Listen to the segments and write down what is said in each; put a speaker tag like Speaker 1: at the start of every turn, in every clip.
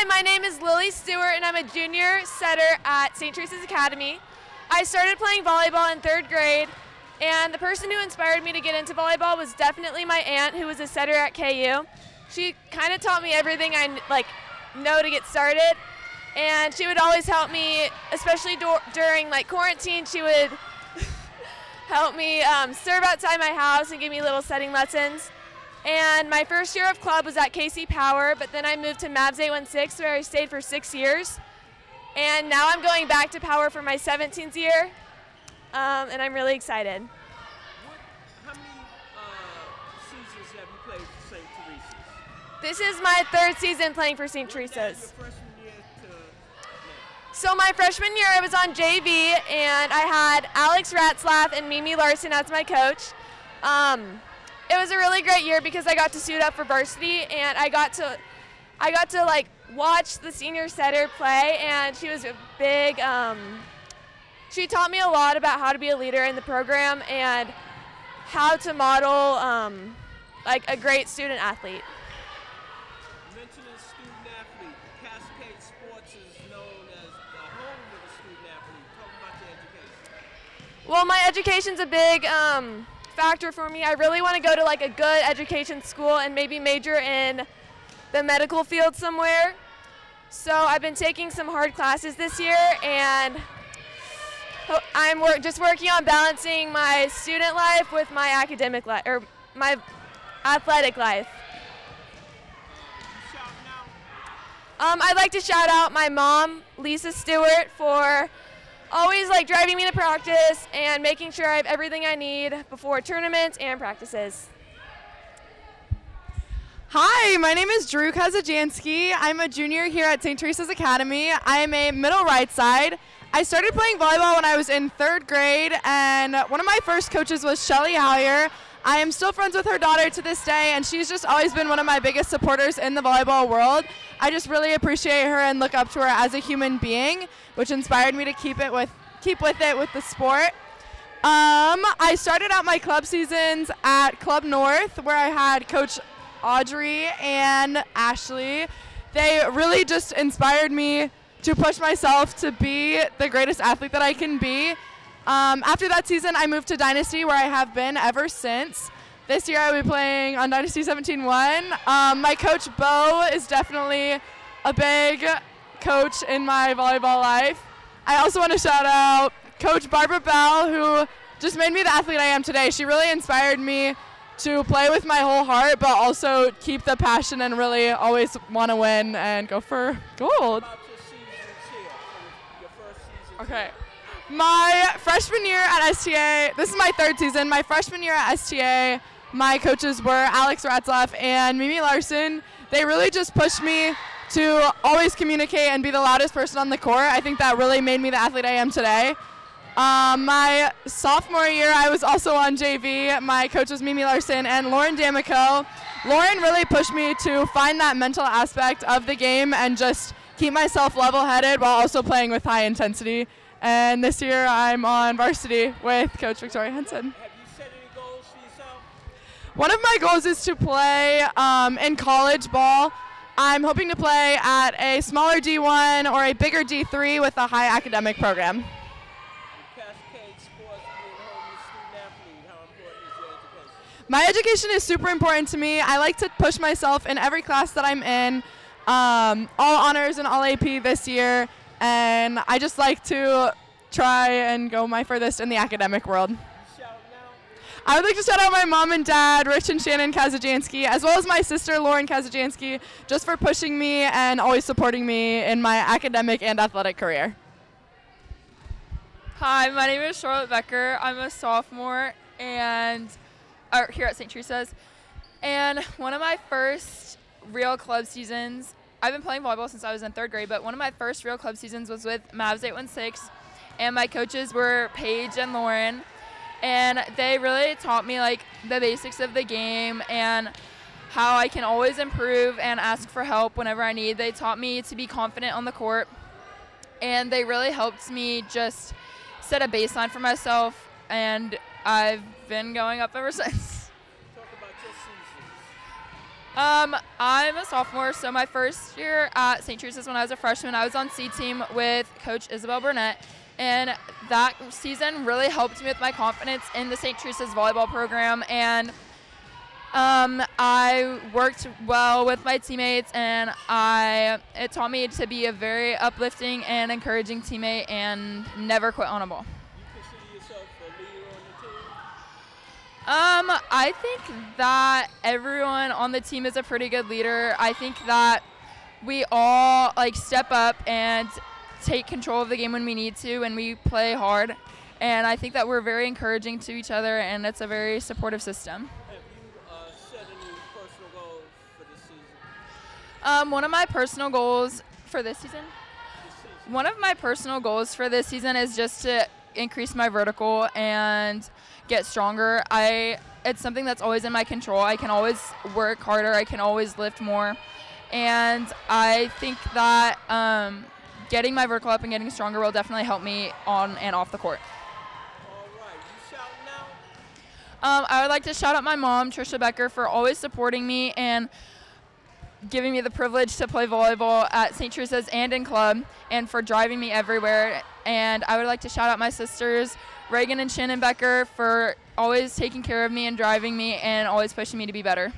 Speaker 1: Hi, my name is Stewart, and I'm a junior setter at St. Teresa's Academy. I started playing volleyball in 3rd grade, and the person who inspired me to get into volleyball was definitely my aunt, who was a setter at KU. She kind of taught me everything I know to get started, and she would always help me, especially during quarantine. She would help me serve outside my house and give me little setting lessons. And my first year of club was at KC Power, but then I moved to Mavs 816, where I stayed for 6 years. And now I'm going back to Power for my 17th year, and I'm really excited.
Speaker 2: How many seasons have you played for St. Teresa's?
Speaker 1: This is my 3rd season playing for St. Teresa's.
Speaker 2: Your freshman year to now?
Speaker 1: So my freshman year I was on JV, and I had Alex Ratzlaff and Mimi Larson as my coach. It was a really great year because I got to suit up for varsity, and I got to watch the senior setter play, and she was a big, she taught me a lot about how to be a leader in the program and how to model a great student athlete.
Speaker 2: Mentioning student athlete, Cascade Sports is known as the home of the student athlete. Talk about your education.
Speaker 1: Well, my education's a big factor for me. I really want to go to a good education school and maybe major in the medical field somewhere. So I've been taking some hard classes this year, and I'm just working on balancing my student life with my academic life, or my athletic life. I'd like to shout out my mom, Lisa Stewart, for always driving me to practice and making sure I have everything I need before tournaments and practices.
Speaker 3: Hi, my name is Kasyjanski. I'm a junior here at St. Teresa's Academy. I am a middle right side. I started playing volleyball when I was in 3rd grade, and one of my first coaches was Shelly Howyer. I am still friends with her daughter to this day, and she's just always been one of my biggest supporters in the volleyball world. I just really appreciate her and look up to her as a human being, which inspired me to keep with it with the sport. I started out my club seasons at Club North, where I had Coach Audrey and Ashley. They really just inspired me to push myself to be the greatest athlete that I can be. After that season, I moved to Dynasty, where I have been ever since. This year, I will be playing on Dynasty 17-1. My coach, Bo, is definitely a big coach in my volleyball life. I also want to shout out Coach Barbara Bell, who just made me the athlete I am today. She really inspired me to play with my whole heart, but also keep the passion and really always want to win and go for gold. Okay. My freshman year at STA, this is my 3rd season. My freshman year at STA, my coaches were Alex Ratzlaff and Mimi Larson. They really just pushed me to always communicate and be the loudest person on the court. I think that really made me the athlete I am today. My sophomore year, I was also on JV. My coach was Mimi Larson and Lauren D'Amico. Lauren really pushed me to find that mental aspect of the game and just keep myself level-headed while also playing with high intensity. And this year, I'm on varsity with Coach Victoria Henson.
Speaker 2: Have you set any goals for yourself?
Speaker 3: One of my goals is to play in college ball. I'm hoping to play at a smaller D1 or a bigger D3 with a high academic program.
Speaker 2: Cascade Sports, being home to student athlete, how important is your education?
Speaker 3: My education is super important to me. I like to push myself in every class that I'm in, all honors and all AP this year, and I just like to try and go my furthest in the academic world. I would like to shout out my mom and dad, Rich and Shannon Kasyjanski, as well as my sister, Lauren Kasyjanski, just for pushing me and always supporting me in my academic and athletic career.
Speaker 4: Hi, my name is Becker. I'm a sophomore and here at St. Teresa's. And one of my first real club seasons, I've been playing volleyball since I was in 3rd grade, but one of my first real club seasons was with Mavs 816, and my coaches were Paige and Lauren. And they really taught me the basics of the game and how I can always improve and ask for help whenever I need. They taught me to be confident on the court, and they really helped me just set a baseline for myself, and I've been going up ever since.
Speaker 2: Talk about your seasons.
Speaker 4: I'm a sophomore, so my first year at St. Teresa's when I was a freshman, I was on C team with Coach Isabel Burnett, and that season really helped me with my confidence in the St. Teresa's volleyball program, and I worked well with my teammates, and it taught me to be a very uplifting and encouraging teammate and never quit on a ball.
Speaker 2: You consider yourself a leader on the team?
Speaker 4: I think that everyone on the team is a pretty good leader. I think that we all step up and take control of the game when we need to, and we play hard. And I think that we're very encouraging to each other, and it's a very supportive system.
Speaker 2: Have you set any personal goals for this season?
Speaker 4: One of my personal goals for this season? One of my personal goals for this season is just to increase my vertical and get stronger. It's something that's always in my control. I can always work harder. I can always lift more. And I think that getting my vertical up and getting stronger will definitely help me on and off the court.
Speaker 2: All right. You shouting out?
Speaker 4: I would like to shout out my mom, Trisha Becker, for always supporting me and giving me the privilege to play volleyball at St. Teresa's and in club, and for driving me everywhere. And I would like to shout out my sisters, Reagan and Shannon Becker, for always taking care of me and driving me and always pushing me to be better.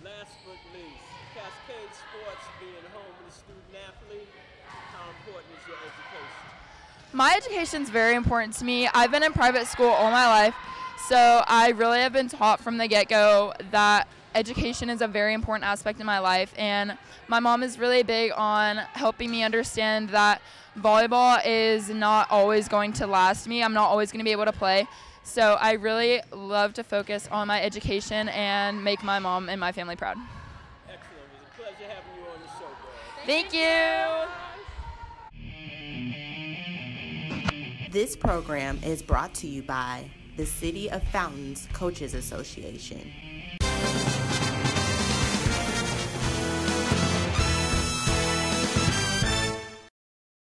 Speaker 2: Last but least, Cascade Sports being home with a student athlete, how important is your education?
Speaker 4: My education is very important to me. I've been in private school all my life, so I really have been taught from the get-go that education is a very important aspect in my life, and my mom is really big on helping me understand that volleyball is not always going to last me. I'm not always going to be able to play. So I really love to focus on my education and make my mom and my family proud.
Speaker 2: Excellent. It was a pleasure having you on the show, girl.
Speaker 4: Thank you.
Speaker 5: This program is brought to you by the City of Fountains Coaches Association.